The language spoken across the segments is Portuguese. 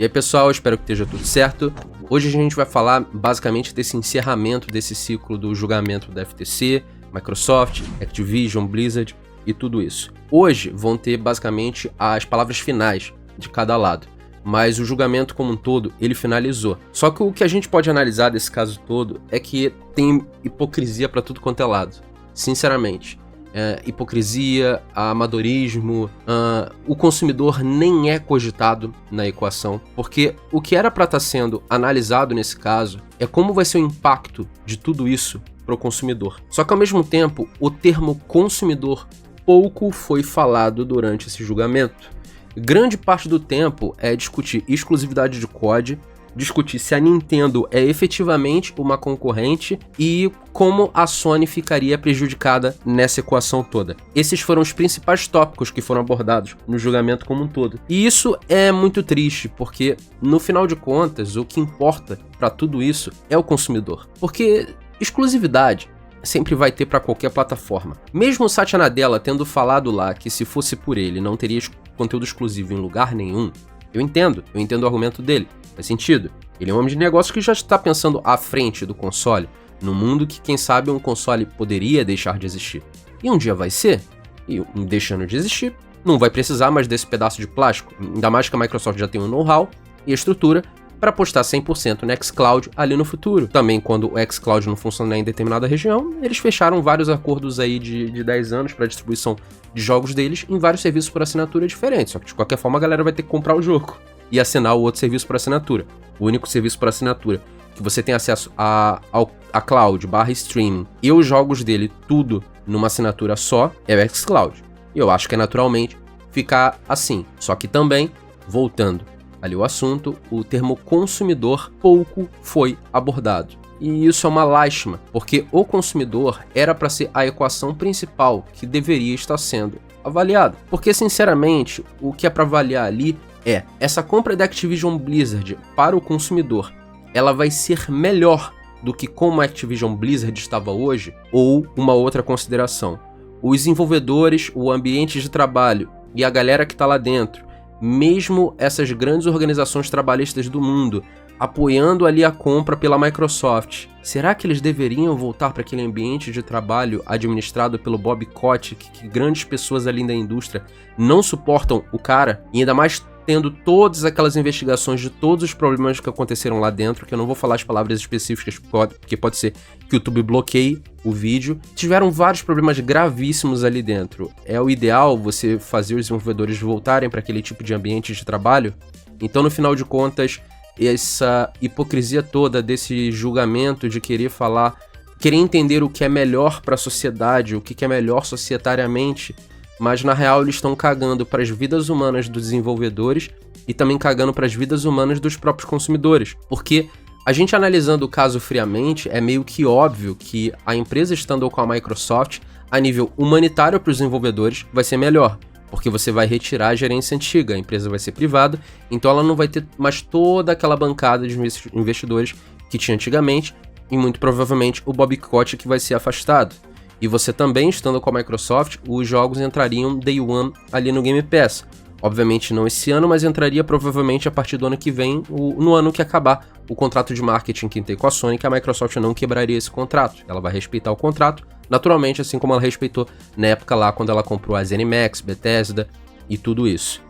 E aí pessoal, espero que esteja tudo certo. Hoje a gente vai falar basicamente desse encerramento desse ciclo do julgamento da FTC, Microsoft, Activision, Blizzard e tudo isso. Hoje vão ter basicamente as palavras finais de cada lado, mas o julgamento como um todo, ele finalizou. Só que o que a gente pode analisar desse caso todo é que tem hipocrisia para tudo quanto é lado, sinceramente. Hipocrisia, amadorismo, o consumidor nem é cogitado na equação, porque o que era para estar sendo analisado nesse caso é como vai ser o impacto de tudo isso para o consumidor. Só que ao mesmo tempo, o termo consumidor pouco foi falado durante esse julgamento. Grande parte do tempo é discutir exclusividade de COD, discutir se a Nintendo é efetivamente uma concorrente e como a Sony ficaria prejudicada nessa equação toda. Esses foram os principais tópicos que foram abordados no julgamento como um todo. E isso é muito triste, porque no final de contas, o que importa para tudo isso é o consumidor. Porque exclusividade sempre vai ter para qualquer plataforma. Mesmo o Satya Nadella tendo falado lá que se fosse por ele não teria conteúdo exclusivo em lugar nenhum, eu entendo o argumento dele. Faz sentido. Ele é um homem de negócio que já está pensando à frente do console, no mundo que, quem sabe, um console poderia deixar de existir. E um dia vai ser, e deixando de existir, não vai precisar mais desse pedaço de plástico, ainda mais que a Microsoft já tem o know-how e a estrutura para apostar 100% no xCloud ali no futuro. Também, quando o xCloud não funcionar em determinada região, eles fecharam vários acordos aí de 10 anos para distribuição de jogos deles em vários serviços por assinatura diferentes, só que de qualquer forma a galera vai ter que comprar o jogo e assinar o outro serviço por assinatura. O único serviço por assinatura que você tem acesso a cloud / streaming e os jogos dele tudo numa assinatura só é o xCloud. E eu acho que é naturalmente ficar assim. Só que também, voltando ali o assunto, o termo consumidor pouco foi abordado. E isso é uma lástima, porque o consumidor era para ser a equação principal que deveria estar sendo avaliada. Porque, sinceramente, o que é para avaliar ali é essa compra da Activision Blizzard para o consumidor, ela vai ser melhor do que como a Activision Blizzard estava hoje? Ou uma outra consideração, os desenvolvedores, o ambiente de trabalho e a galera que está lá dentro, mesmo essas grandes organizações trabalhistas do mundo apoiando ali a compra pela Microsoft, será que eles deveriam voltar para aquele ambiente de trabalho administrado pelo Bob Kotick, que grandes pessoas ali da indústria não suportam o cara? E ainda mais tendo todas aquelas investigações de todos os problemas que aconteceram lá dentro, que eu não vou falar as palavras específicas, porque pode ser que o YouTube bloqueie o vídeo. Tiveram vários problemas gravíssimos ali dentro. É o ideal você fazer os desenvolvedores voltarem para aquele tipo de ambiente de trabalho? Então, no final de contas, essa hipocrisia toda desse julgamento de querer entender o que é melhor para a sociedade, o que é melhor societariamente, mas na real eles estão cagando para as vidas humanas dos desenvolvedores e também cagando para as vidas humanas dos próprios consumidores. Porque a gente analisando o caso friamente, é meio que óbvio que a empresa estando com a Microsoft, a nível humanitário para os desenvolvedores, vai ser melhor. Porque você vai retirar a gerência antiga, a empresa vai ser privada, então ela não vai ter mais toda aquela bancada de investidores que tinha antigamente, e muito provavelmente o Bob Kotick vai ser afastado. E você também, estando com a Microsoft, os jogos entrariam Day One ali no Game Pass. Obviamente não esse ano, mas entraria provavelmente a partir do ano que vem, no ano que acabar o contrato de marketing que tem com a Sony, que a Microsoft não quebraria esse contrato. Ela vai respeitar o contrato, naturalmente, assim como ela respeitou na época lá, quando ela comprou a ZeniMax, Bethesda e tudo isso.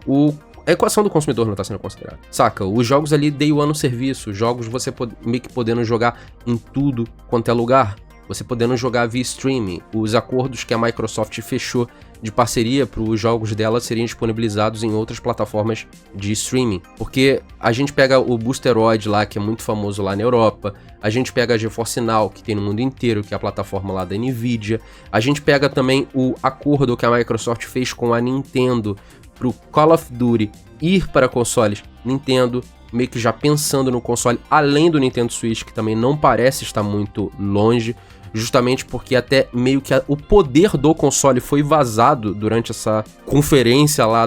A equação do consumidor não está sendo considerada, saca? Os jogos ali Day One no serviço, os jogos você meio que podendo jogar em tudo quanto é lugar, você podendo jogar via streaming, os acordos que a Microsoft fechou de parceria para os jogos dela serem disponibilizados em outras plataformas de streaming. Porque a gente pega o Boosteroid lá, que é muito famoso lá na Europa, a gente pega a GeForce Now, que tem no mundo inteiro, que é a plataforma lá da Nvidia, a gente pega também o acordo que a Microsoft fez com a Nintendo para o Call of Duty ir para consoles Nintendo, meio que já pensando no console, além do Nintendo Switch, que também não parece estar muito longe, justamente porque até meio que o poder do console foi vazado durante essa conferência lá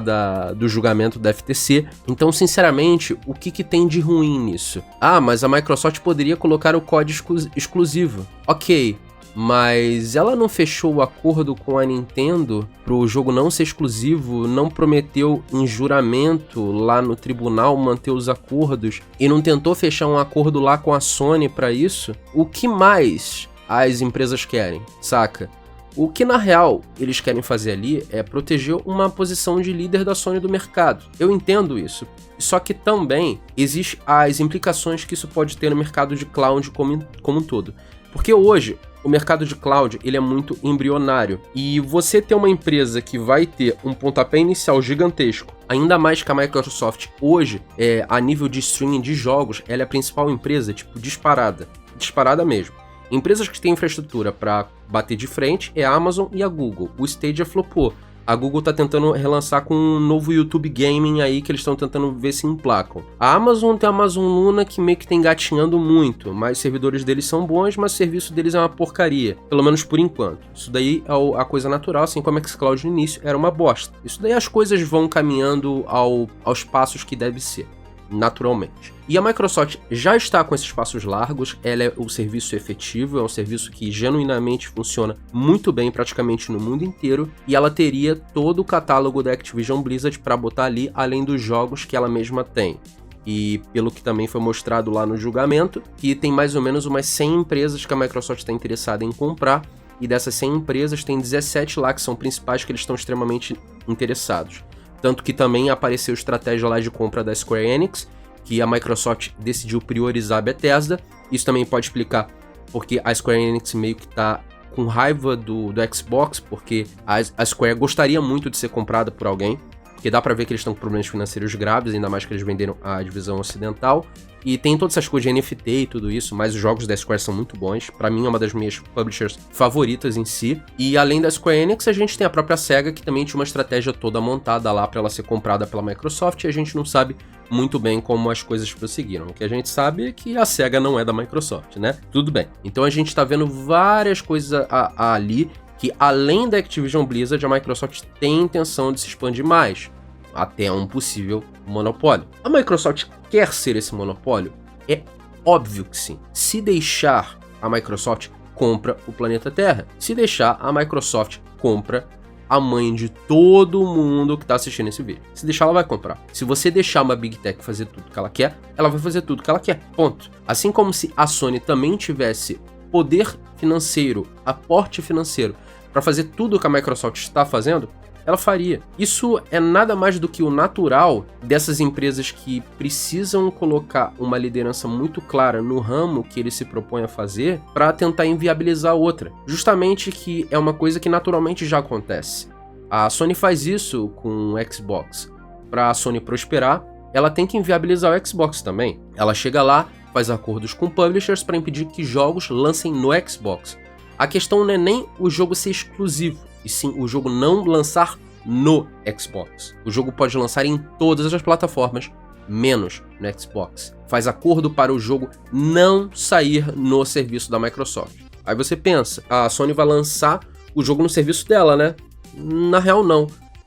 do julgamento da FTC. Então, sinceramente, o que tem de ruim nisso? Ah, mas a Microsoft poderia colocar o código exclusivo. Ok, mas ela não fechou o acordo com a Nintendo pro jogo não ser exclusivo, não prometeu em juramento lá no tribunal manter os acordos e não tentou fechar um acordo lá com a Sony pra isso? O que mais as empresas querem, saca? O que na real eles querem fazer ali é proteger uma posição de líder da Sony do mercado. Eu entendo isso. Só que também existem as implicações que isso pode ter no mercado de cloud como um todo. Porque hoje o mercado de cloud ele é muito embrionário. E você ter uma empresa que vai ter um pontapé inicial gigantesco, ainda mais que a Microsoft hoje, a nível de streaming de jogos, ela é a principal empresa, tipo, disparada. Disparada mesmo. Empresas que têm infraestrutura para bater de frente é a Amazon e a Google. O Stadia flopou. A Google tá tentando relançar com um novo YouTube Gaming aí que eles estão tentando ver se emplacam. A Amazon tem a Amazon Luna que meio que tem gatinhando muito, mas os servidores deles são bons, mas o serviço deles é uma porcaria, pelo menos por enquanto. Isso daí é a coisa natural, assim como a xCloud no início era uma bosta. Isso daí as coisas vão caminhando aos passos que deve ser, naturalmente. E a Microsoft já está com esses passos largos, ela é o serviço efetivo, é um serviço que genuinamente funciona muito bem praticamente no mundo inteiro, e ela teria todo o catálogo da Activision Blizzard para botar ali, além dos jogos que ela mesma tem. E pelo que também foi mostrado lá no julgamento, que tem mais ou menos umas 100 empresas que a Microsoft está interessada em comprar, e dessas 100 empresas tem 17 lá que são principais que eles estão extremamente interessados. Tanto que também apareceu estratégia lá de compra da Square Enix, que a Microsoft decidiu priorizar a Bethesda. Isso também pode explicar porque a Square Enix meio que tá com raiva do Xbox, porque a Square gostaria muito de ser comprada por alguém, porque dá pra ver que eles estão com problemas financeiros graves, ainda mais que eles venderam a divisão ocidental. E tem todas essas coisas de NFT e tudo isso, mas os jogos da Square são muito bons. Pra mim é uma das minhas publishers favoritas em si. E além da Square Enix, a gente tem a própria SEGA, que também tinha uma estratégia toda montada lá pra ela ser comprada pela Microsoft, e a gente não sabe muito bem como as coisas prosseguiram. O que a gente sabe é que a SEGA não é da Microsoft, né? Tudo bem. Então a gente tá vendo várias coisas ali que, além da Activision Blizzard, a Microsoft tem intenção de se expandir mais, até um possível monopólio. A Microsoft quer ser esse monopólio? É óbvio que sim. Se deixar, a Microsoft compra o planeta Terra. Se deixar, a Microsoft compra a mãe de todo mundo que tá assistindo esse vídeo. Se deixar, ela vai comprar. Se você deixar uma Big Tech fazer tudo que ela quer, ela vai fazer tudo que ela quer. Ponto. Assim como se a Sony também tivesse poder financeiro, aporte financeiro, para fazer tudo que a Microsoft está fazendo, ela faria. Isso é nada mais do que o natural dessas empresas que precisam colocar uma liderança muito clara no ramo que eles se propõem a fazer para tentar inviabilizar outra. Justamente que é uma coisa que naturalmente já acontece. A Sony faz isso com o Xbox. Para a Sony prosperar, ela tem que inviabilizar o Xbox também. Ela chega lá, faz acordos com publishers para impedir que jogos lancem no Xbox. A questão não é nem o jogo ser exclusivo, e sim o jogo não lançar no Xbox. O jogo pode lançar em todas as plataformas, menos no Xbox. Faz acordo para o jogo não sair no serviço da Microsoft. Aí você pensa, a Sony vai lançar o jogo no serviço dela, né? Na real, não.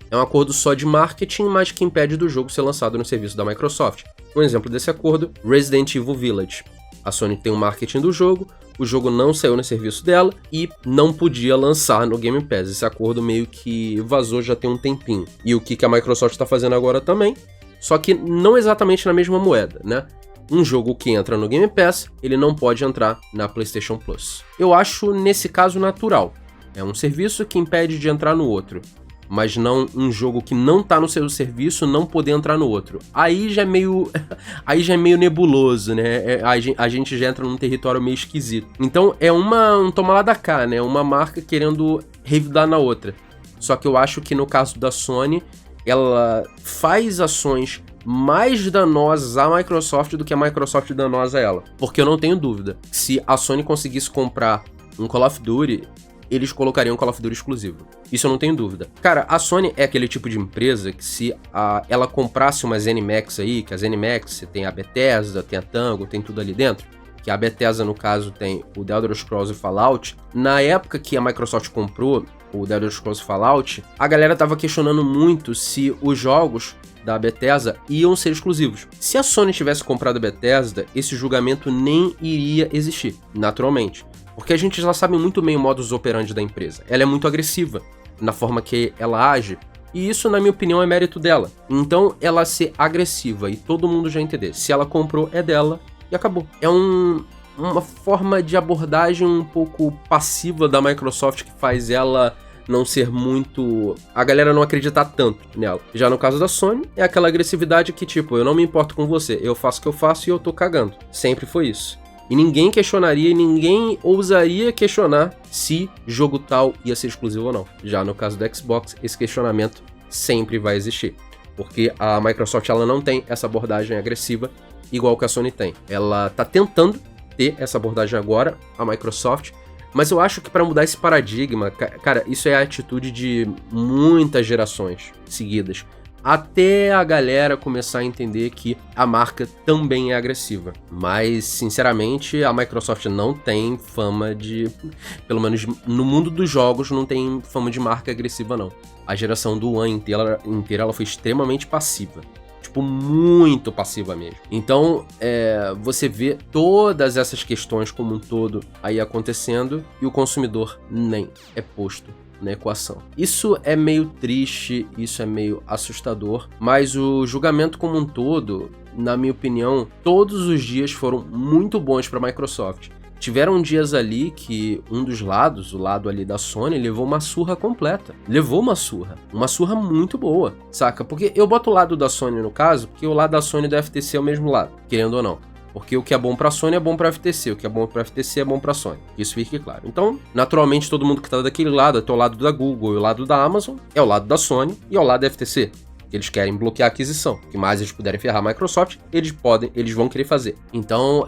É um acordo só de marketing, mas que impede do jogo ser lançado no serviço da Microsoft. Um exemplo desse acordo, Resident Evil Village. A Sony tem o marketing do jogo, o jogo não saiu no serviço dela e não podia lançar no Game Pass. Esse acordo meio que vazou já tem um tempinho. E o que a Microsoft está fazendo agora também, só que não exatamente na mesma moeda, né? Um jogo que entra no Game Pass, ele não pode entrar na PlayStation Plus. Eu acho, nesse caso, natural. É um serviço que impede de entrar no outro, mas não um jogo que não tá no seu serviço não poder entrar no outro. Aí já é meio nebuloso, né? A gente já entra num território meio esquisito. Então é um toma lá da cá, né? Uma marca querendo revidar na outra. Só que eu acho que no caso da Sony, ela faz ações mais danosas à Microsoft do que a Microsoft danosa a ela. Porque eu não tenho dúvida, se a Sony conseguisse comprar um Call of Duty, eles colocariam um Call of Duty exclusivo. Isso eu não tenho dúvida. Cara, a Sony é aquele tipo de empresa que se ela comprasse uma ZeniMax aí, que a ZeniMax tem a Bethesda, tem a Tango, tem tudo ali dentro, que a Bethesda, no caso, tem o The Elder Scrolls e Fallout. Na época que a Microsoft comprou o The Elder Scrolls e Fallout, a galera tava questionando muito se os jogos da Bethesda iam ser exclusivos. Se a Sony tivesse comprado a Bethesda, esse julgamento nem iria existir, naturalmente. Porque a gente já sabe muito bem o modus operandi da empresa. Ela é muito agressiva na forma que ela age. E isso, na minha opinião, é mérito dela. Então, ela ser agressiva e todo mundo já entender. Se ela comprou, é dela e acabou. É uma forma de abordagem um pouco passiva da Microsoft que faz ela não ser muito... a galera não acreditar tanto nela. Já no caso da Sony, é aquela agressividade que, tipo, eu não me importo com você, eu faço o que eu faço e eu tô cagando. Sempre foi isso. E ninguém questionaria e ninguém ousaria questionar se jogo tal ia ser exclusivo ou não. Já no caso do Xbox, esse questionamento sempre vai existir. Porque a Microsoft ela não tem essa abordagem agressiva igual que a Sony tem. Ela tá tentando ter essa abordagem agora, a Microsoft, mas eu acho que para mudar esse paradigma, cara, isso é a atitude de muitas gerações seguidas. Até a galera começar a entender que a marca também é agressiva. Mas, sinceramente, a Microsoft não tem fama de... pelo menos no mundo dos jogos, não tem fama de marca agressiva, não. A geração do One inteira ela foi extremamente passiva. Tipo, muito passiva mesmo. Então, você vê todas essas questões como um todo aí acontecendo e o consumidor nem é posto na equação. Isso é meio triste, isso é meio assustador, mas o julgamento como um todo, na minha opinião, todos os dias foram muito bons para a Microsoft. Tiveram dias ali que um dos lados, o lado ali da Sony, levou uma surra completa. Levou uma surra muito boa, saca? Porque eu boto o lado da Sony no caso, porque o lado da Sony e do FTC é o mesmo lado, querendo ou não. Porque o que é bom pra Sony é bom pra FTC, o que é bom pra FTC é bom pra Sony. Isso fique claro. Então, naturalmente, todo mundo que tá daquele lado, até o lado da Google e o lado da Amazon, é o lado da Sony e é o lado da FTC. Eles querem bloquear a aquisição. O que mais eles puderem ferrar a Microsoft, eles vão querer fazer. Então,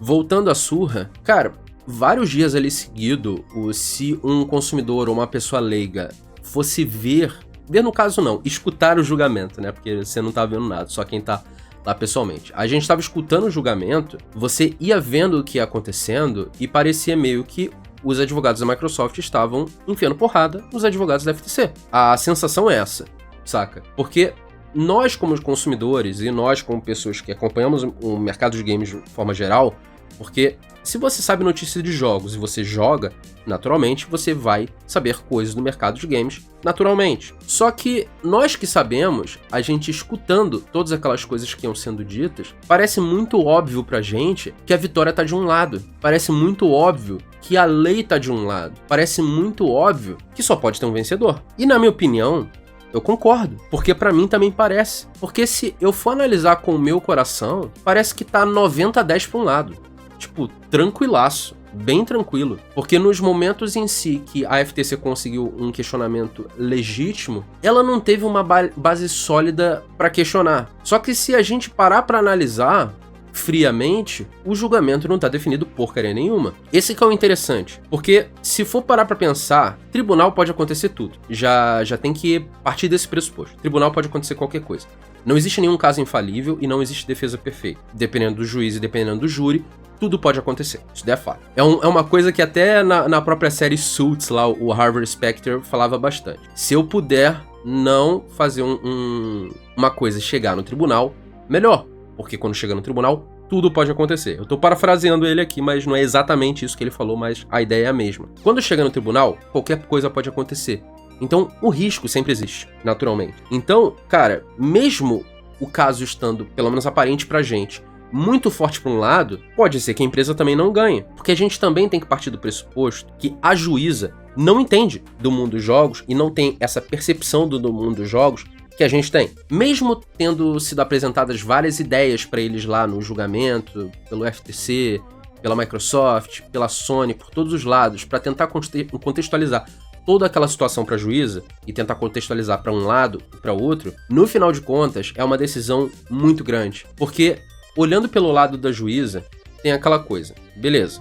voltando à surra, cara, vários dias ali seguido, se um consumidor ou uma pessoa leiga fosse ver no caso não, escutar o julgamento, né? Porque você não tá vendo nada, só quem tá lá pessoalmente. A gente estava escutando o julgamento, você ia vendo o que ia acontecendo e parecia meio que os advogados da Microsoft estavam enfiando porrada nos advogados da FTC. A sensação é essa, saca? Porque nós como consumidores e nós como pessoas que acompanhamos o mercado de games de forma geral, porque se você sabe notícias de jogos e você joga, naturalmente você vai saber coisas do mercado de games, naturalmente. Só que nós que sabemos, a gente escutando todas aquelas coisas que iam sendo ditas, parece muito óbvio pra gente que a vitória tá de um lado. Parece muito óbvio que a lei tá de um lado. Parece muito óbvio que só pode ter um vencedor. E na minha opinião, eu concordo, porque pra mim também parece. Porque se eu for analisar com o meu coração, parece que tá 90-10 pra um lado. Tipo, tranquilaço, bem tranquilo. Porque nos momentos em si que a FTC conseguiu um questionamento legítimo, ela não teve uma base sólida pra questionar. Só que se a gente parar pra analisar friamente, o julgamento não tá definido porcaria nenhuma. Esse que é o interessante, porque se for parar pra pensar, tribunal pode acontecer tudo. Já tem que partir desse pressuposto. Tribunal pode acontecer qualquer coisa. Não existe nenhum caso infalível e não existe defesa perfeita. Dependendo do juiz e dependendo do júri, tudo pode acontecer. Isso daí é fato. É uma coisa que até na própria série Suits, lá, o Harvey Specter falava bastante. Se eu puder não fazer uma coisa chegar no tribunal, melhor. Porque quando chega no tribunal, tudo pode acontecer. Eu tô parafraseando ele aqui, mas não é exatamente isso que ele falou, mas a ideia é a mesma. Quando chega no tribunal, qualquer coisa pode acontecer. Então, o risco sempre existe, naturalmente. Então, cara, mesmo o caso estando, pelo menos aparente pra gente, muito forte para um lado, pode ser que a empresa também não ganhe. Porque a gente também tem que partir do pressuposto que a juíza não entende do mundo dos jogos e não tem essa percepção do mundo dos jogos que a gente tem. Mesmo tendo sido apresentadas várias ideias para eles lá no julgamento, pelo FTC, pela Microsoft, pela Sony, por todos os lados, para tentar contextualizar toda aquela situação para a juíza e tentar contextualizar para um lado e para o outro, no final de contas é uma decisão muito grande. Porque olhando pelo lado da juíza, tem aquela coisa, beleza,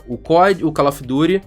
o COD, o Call of Duty,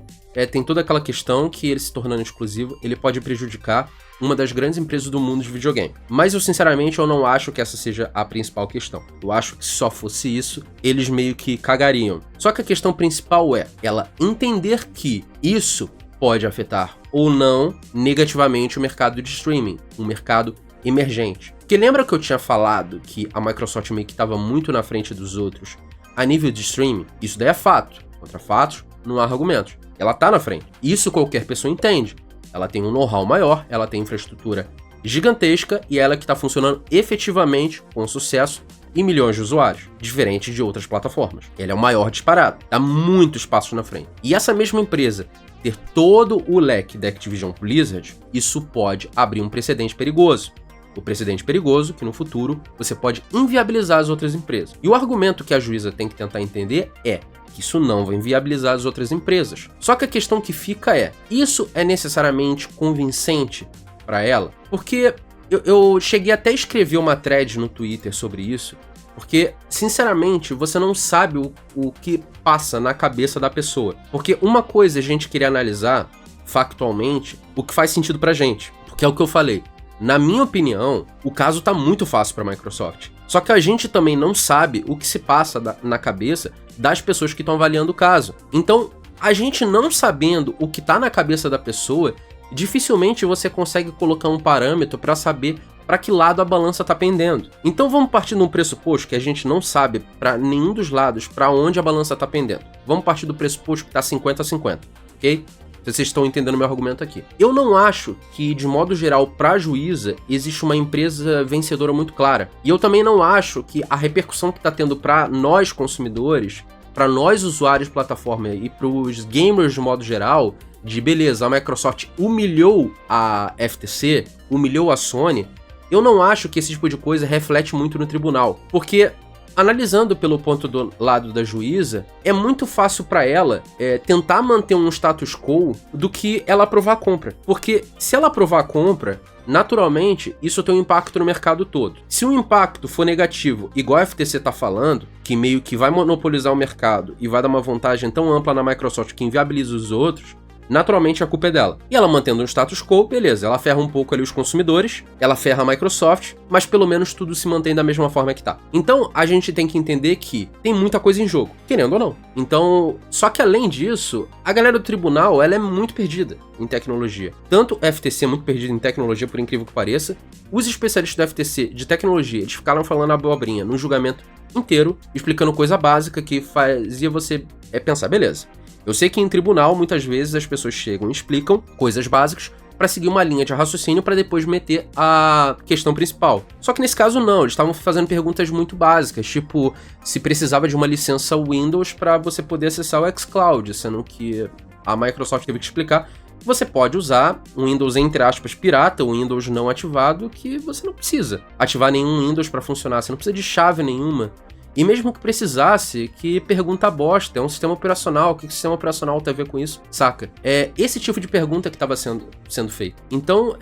tem toda aquela questão que ele se tornando exclusivo, ele pode prejudicar uma das grandes empresas do mundo de videogame. Mas eu sinceramente eu não acho que essa seja a principal questão. Eu acho que se só fosse isso, eles meio que cagariam. Só que a questão principal é ela entender que isso pode afetar ou não negativamente o mercado de streaming, um mercado emergente. Porque lembra que eu tinha falado que a Microsoft meio que estava muito na frente dos outros a nível de streaming? Isso daí é fato. Contra fatos, não há argumentos. Ela tá na frente. Isso qualquer pessoa entende. Ela tem um know-how maior, ela tem infraestrutura gigantesca e ela que está funcionando efetivamente com sucesso em milhões de usuários, diferente de outras plataformas. Ela é o maior disparado, dá muitos passos na frente. E essa mesma empresa ter todo o leque da Activision Blizzard, isso pode abrir um precedente perigoso. O precedente perigoso que no futuro você pode inviabilizar as outras empresas. E o argumento que a juíza tem que tentar entender é que isso não vai inviabilizar as outras empresas. Só que a questão que fica é, isso é necessariamente convincente para ela? Porque eu cheguei até a escrever uma thread no Twitter sobre isso, porque, sinceramente, você não sabe o que passa na cabeça da pessoa. Porque uma coisa é a gente querer analisar, factualmente, o que faz sentido pra gente. Porque é o que eu falei. Na minha opinião, o caso tá muito fácil pra Microsoft. Só que a gente também não sabe o que se passa na cabeça das pessoas que estão avaliando o caso. Então, a gente não sabendo o que tá na cabeça da pessoa, dificilmente você consegue colocar um parâmetro para saber para que lado a balança tá pendendo. Então vamos partir de um pressuposto que a gente não sabe para nenhum dos lados para onde a balança tá pendendo. Vamos partir do pressuposto que tá 50-50, ok? Vocês estão entendendo meu argumento aqui. Eu não acho que, de modo geral, pra juíza, existe uma empresa vencedora muito clara. E eu também não acho que a repercussão que tá tendo pra nós consumidores, pra nós usuários de plataforma e pros gamers de modo geral, de beleza, a Microsoft humilhou a FTC, humilhou a Sony, eu não acho que esse tipo de coisa reflete muito no tribunal. Porque, analisando pelo ponto do lado da juíza, é muito fácil para ela tentar manter um status quo do que ela aprovar a compra. Porque se ela aprovar a compra, naturalmente, isso tem um impacto no mercado todo. Se o impacto for negativo, igual a FTC tá falando, que meio que vai monopolizar o mercado e vai dar uma vantagem tão ampla na Microsoft que inviabiliza os outros, naturalmente a culpa é dela. E ela mantendo um status quo, beleza, ela ferra um pouco ali os consumidores, ela ferra a Microsoft, mas pelo menos tudo se mantém da mesma forma que tá. Então, a gente tem que entender que tem muita coisa em jogo, querendo ou não. Então, só que além disso, a galera do tribunal, ela é muito perdida em tecnologia. Tanto a FTC é muito perdida em tecnologia, por incrível que pareça, os especialistas da FTC de tecnologia, eles ficaram falando abobrinha no julgamento inteiro, explicando coisa básica que fazia você pensar, beleza. Eu sei que em tribunal, muitas vezes, as pessoas chegam e explicam coisas básicas para seguir uma linha de raciocínio para depois meter a questão principal. Só que nesse caso não, eles estavam fazendo perguntas muito básicas, tipo se precisava de uma licença Windows para você poder acessar o xCloud, sendo que a Microsoft teve que explicar que você pode usar um Windows, entre aspas, pirata, um Windows não ativado, que você não precisa ativar nenhum Windows para funcionar, você não precisa de chave nenhuma. E mesmo que precisasse, que pergunta bosta, é um sistema operacional, o que o sistema operacional tem a ver com isso, saca? É esse tipo de pergunta que estava sendo feito. Então,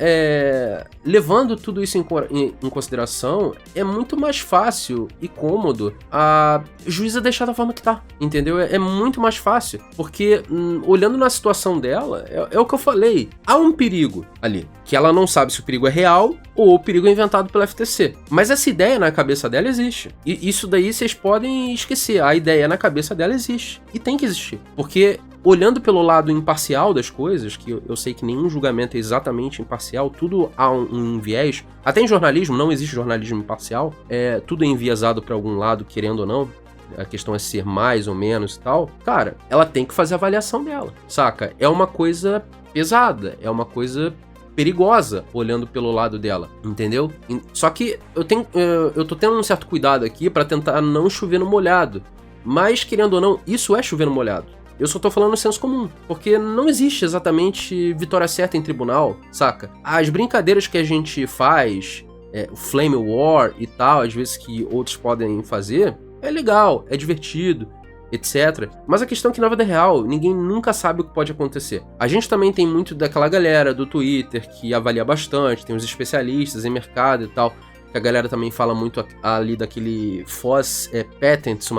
levando tudo isso em consideração, é muito mais fácil e cômodo a juíza deixar da forma que tá, entendeu? É muito mais fácil, porque olhando na situação dela, é o que eu falei, há um perigo ali, que ela não sabe se o perigo é real ou o perigo é inventado pela FTC. Mas essa ideia na cabeça dela existe. E isso daí vocês podem esquecer. A ideia na cabeça dela existe. E tem que existir. Porque, olhando pelo lado imparcial das coisas, que eu sei que nenhum julgamento é exatamente imparcial, tudo há um viés. Até em jornalismo, não existe jornalismo imparcial. Tudo é enviesado para algum lado, querendo ou não. A questão é ser mais ou menos e tal. Cara, ela tem que fazer a avaliação dela, saca? É uma coisa pesada, é uma coisa perigosa, olhando pelo lado dela, entendeu? Só que eu tô tendo um certo cuidado aqui pra tentar não chover no molhado, mas querendo ou não, isso é chover no molhado. Eu só tô falando senso comum, porque não existe exatamente vitória certa em tribunal, saca? As brincadeiras que a gente faz, o Flame War e tal, às vezes que outros podem fazer, é legal, é divertido, etc. Mas a questão é que na vida real, ninguém nunca sabe o que pode acontecer. A gente também tem muito daquela galera do Twitter que avalia bastante, tem os especialistas em mercado e tal, que a galera também fala muito ali daquele FOSS Patents,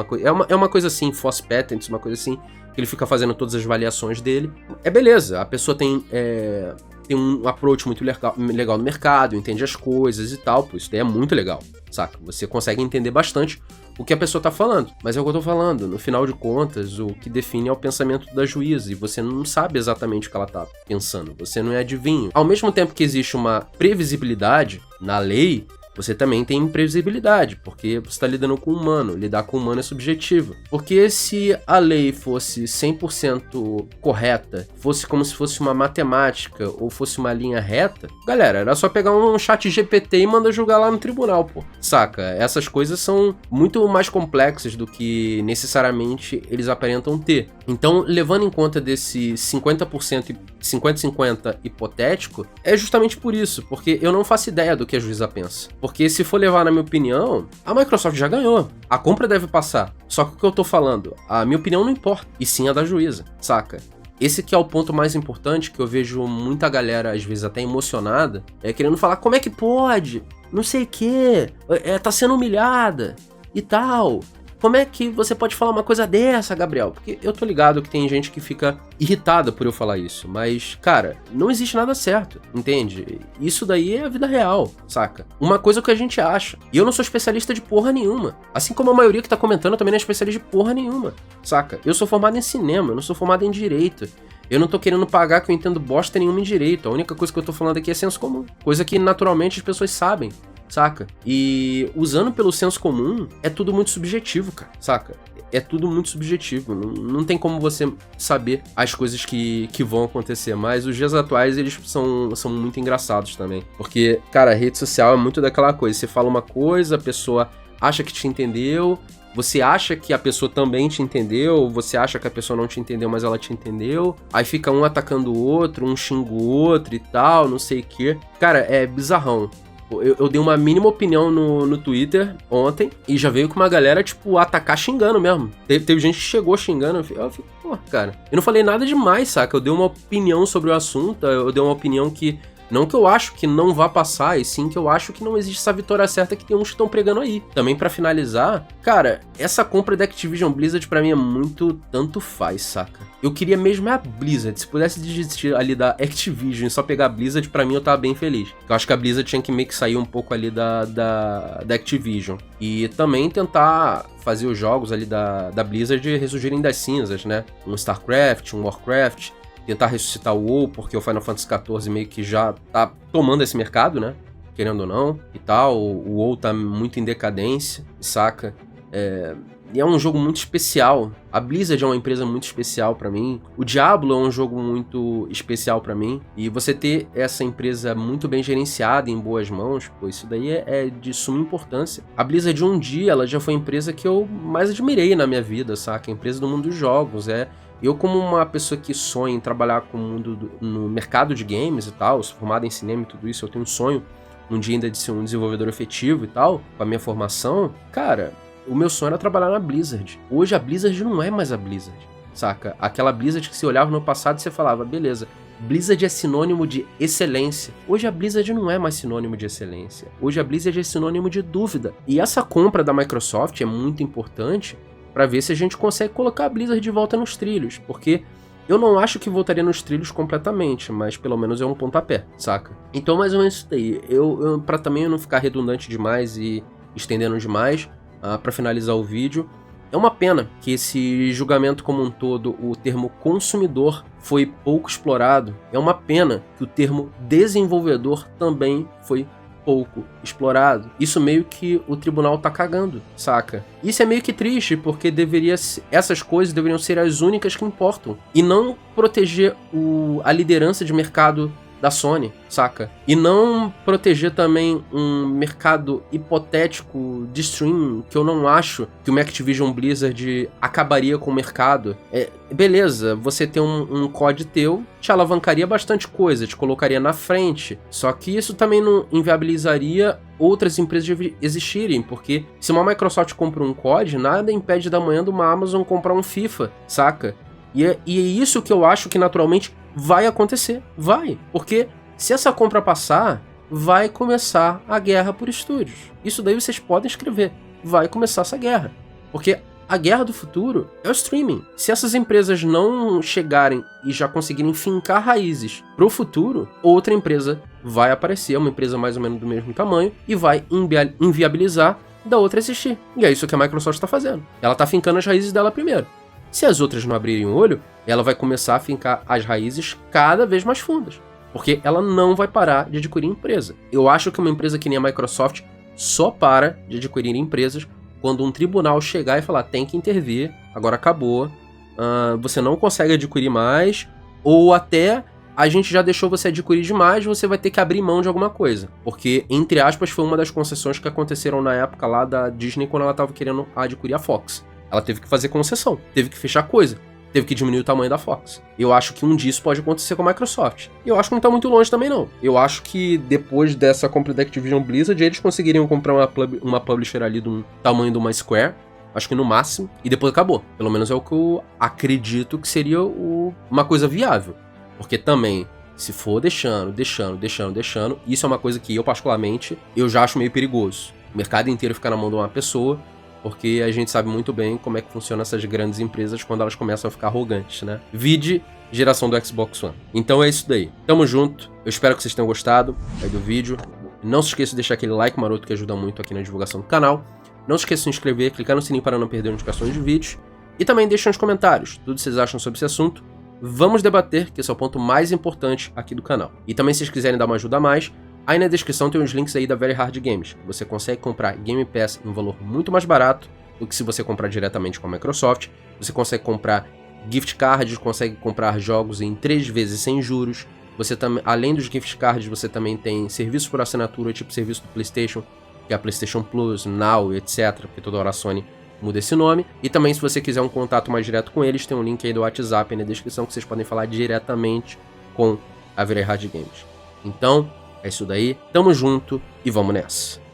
é uma coisa assim, FOSS Patents, uma coisa assim, que ele fica fazendo todas as avaliações dele. Beleza, a pessoa tem um approach muito legal no mercado, entende as coisas e tal, pô, isso daí é muito legal, saca? Você consegue entender bastante o que a pessoa tá falando, mas é o que eu tô falando, no final de contas, o que define é o pensamento da juíza, e você não sabe exatamente o que ela tá pensando, você não é adivinho. Ao mesmo tempo que existe uma previsibilidade na lei, você também tem imprevisibilidade, porque você está lidando com o humano, lidar com o humano é subjetivo. Porque se a lei fosse 100% correta, fosse como se fosse uma matemática ou fosse uma linha reta, galera, era só pegar um chat GPT e mandar julgar lá no tribunal, pô. Saca? Essas coisas são muito mais complexas do que necessariamente eles aparentam ter. Então, levando em conta desse 50% e 50-50 hipotético, é justamente por isso, porque eu não faço ideia do que a juíza pensa. Porque se for levar na minha opinião, a Microsoft já ganhou. A compra deve passar. Só que o que eu tô falando, a minha opinião não importa, e sim a da juíza, saca? Esse que é o ponto mais importante, que eu vejo muita galera, às vezes até emocionada, querendo falar como é que pode, não sei o quê, tá sendo humilhada e tal. Como é que você pode falar uma coisa dessa, Gabriel? Porque eu tô ligado que tem gente que fica irritada por eu falar isso, mas, cara, não existe nada certo, entende? Isso daí é a vida real, saca? Uma coisa que a gente acha. E eu não sou especialista de porra nenhuma. Assim como a maioria que tá comentando, eu também não é especialista de porra nenhuma, saca? Eu sou formado em cinema, eu não sou formado em direito. Eu não tô querendo pagar que eu entendo bosta nenhuma em direito. A única coisa que eu tô falando aqui é senso comum. Coisa que naturalmente as pessoas sabem, saca? E usando pelo senso comum, é tudo muito subjetivo, cara, saca? É tudo muito subjetivo, não tem como você saber as coisas que vão acontecer, mas os dias atuais, eles são muito engraçados também, porque, cara, a rede social é muito daquela coisa, você fala uma coisa, a pessoa acha que te entendeu, você acha que a pessoa também te entendeu, você acha que a pessoa não te entendeu, mas ela te entendeu, aí fica um atacando o outro, um xinga o outro e tal, não sei o que. Cara, é bizarrão. Eu dei uma mínima opinião no Twitter ontem e já veio com uma galera, tipo, atacar xingando mesmo. Teve gente que chegou xingando, eu fiquei, pô, cara, eu não falei nada demais, saca? Eu dei uma opinião sobre o assunto, eu dei uma opinião que, não que eu acho que não vá passar, e sim que eu acho que não existe essa vitória certa que tem uns que estão pregando aí. Também pra finalizar, cara, essa compra da Activision Blizzard pra mim é muito tanto faz, saca? Eu queria mesmo a Blizzard, se pudesse desistir ali da Activision e só pegar a Blizzard, pra mim eu tava bem feliz. Eu acho que a Blizzard tinha que meio que sair um pouco ali da Activision. E também tentar fazer os jogos ali da Blizzard ressurgirem das cinzas, né? Um StarCraft, um Warcraft, tentar ressuscitar o WoW, porque o Final Fantasy XIV meio que já tá tomando esse mercado, né? Querendo ou não, e tal. O WoW tá muito em decadência, saca? E é um jogo muito especial. A Blizzard é uma empresa muito especial pra mim. O Diablo é um jogo muito especial pra mim. E você ter essa empresa muito bem gerenciada, em boas mãos, pô, isso daí é de suma importância. A Blizzard um dia, ela já foi a empresa que eu mais admirei na minha vida, saca? A empresa do mundo dos jogos, Eu, como uma pessoa que sonha em trabalhar com o mundo no mercado de games e tal, sou formado em cinema e tudo isso, eu tenho um sonho um dia ainda de ser um desenvolvedor efetivo e tal, com a minha formação, cara, o meu sonho era trabalhar na Blizzard. Hoje a Blizzard não é mais a Blizzard, saca? Aquela Blizzard que você olhava no passado e você falava, beleza, Blizzard é sinônimo de excelência. Hoje a Blizzard não é mais sinônimo de excelência. Hoje a Blizzard é sinônimo de dúvida. E essa compra da Microsoft é muito importante para ver se a gente consegue colocar a Blizzard de volta nos trilhos, porque eu não acho que voltaria nos trilhos completamente, mas pelo menos é um pontapé, saca? Então mais ou menos isso daí. Pra também eu não ficar redundante demais e estendendo demais, para finalizar o vídeo, é uma pena que esse julgamento como um todo, o termo consumidor foi pouco explorado. É uma pena que o termo desenvolvedor também foi pouco explorado. Isso meio que o tribunal tá cagando, saca? Isso é meio que triste, porque essas coisas deveriam ser as únicas que importam. E não proteger a liderança de mercado da Sony, saca? E não proteger também um mercado hipotético de streaming, que eu não acho que uma Activision Blizzard acabaria com o mercado. Beleza, você ter um COD teu te alavancaria bastante coisa, te colocaria na frente, só que isso também não inviabilizaria outras empresas de existirem, porque se uma Microsoft compra um COD, nada impede da manhã de uma Amazon comprar um FIFA, saca? E é isso que eu acho que naturalmente vai acontecer, vai, porque se essa compra passar, vai começar a guerra por estúdios. Isso daí vocês podem escrever, vai começar essa guerra, porque a guerra do futuro é o streaming. Se essas empresas não chegarem e já conseguirem fincar raízes pro futuro, outra empresa vai aparecer, uma empresa mais ou menos do mesmo tamanho, e vai inviabilizar da outra existir. E é isso que a Microsoft está fazendo. Ela está fincando as raízes dela primeiro. Se as outras não abrirem o olho, ela vai começar a fincar as raízes cada vez mais fundas, porque ela não vai parar de adquirir empresa. Eu acho que uma empresa que nem a Microsoft só para de adquirir empresas quando um tribunal chegar e falar, tem que intervir, agora acabou, você não consegue adquirir mais, ou até a gente já deixou você adquirir demais, você vai ter que abrir mão de alguma coisa. Porque, entre aspas, foi uma das concessões que aconteceram na época lá da Disney quando ela estava querendo adquirir a Fox. Ela teve que fazer concessão, teve que fechar coisa, teve que diminuir o tamanho da Fox. Eu acho que um dia isso pode acontecer com a Microsoft. E eu acho que não tá muito longe também, não. Eu acho que depois dessa compra da Activision Blizzard, eles conseguiriam comprar uma publisher ali do tamanho de uma Square, acho que no máximo, e depois acabou. Pelo menos é o que eu acredito que seria uma coisa viável. Porque também, se for deixando, isso é uma coisa que eu, particularmente, eu já acho meio perigoso. O mercado inteiro ficar na mão de uma pessoa, porque a gente sabe muito bem como é que funcionam essas grandes empresas quando elas começam a ficar arrogantes, né? Vide geração do Xbox One. Então é isso daí. Tamo junto. Eu espero que vocês tenham gostado aí do vídeo. Não se esqueça de deixar aquele like maroto que ajuda muito aqui na divulgação do canal. Não se esqueça de se inscrever, clicar no sininho para não perder notificações de vídeos. E também deixem nos comentários tudo que vocês acham sobre esse assunto. Vamos debater, que esse é o ponto mais importante aqui do canal. E também, se vocês quiserem dar uma ajuda a mais, aí na descrição tem os links aí da Very Hard Games. Você consegue comprar Game Pass em um valor muito mais barato do que se você comprar diretamente com a Microsoft. Você consegue comprar gift cards, consegue comprar jogos em 3 vezes sem juros. Você também, além dos gift cards, você também tem serviços por assinatura, tipo serviço do PlayStation, que é a PlayStation Plus, Now, etc. Porque toda hora a Sony muda esse nome. E também, se você quiser um contato mais direto com eles, tem um link aí do WhatsApp aí na descrição que vocês podem falar diretamente com a Very Hard Games. Então, é isso daí. Tamo junto e vamos nessa.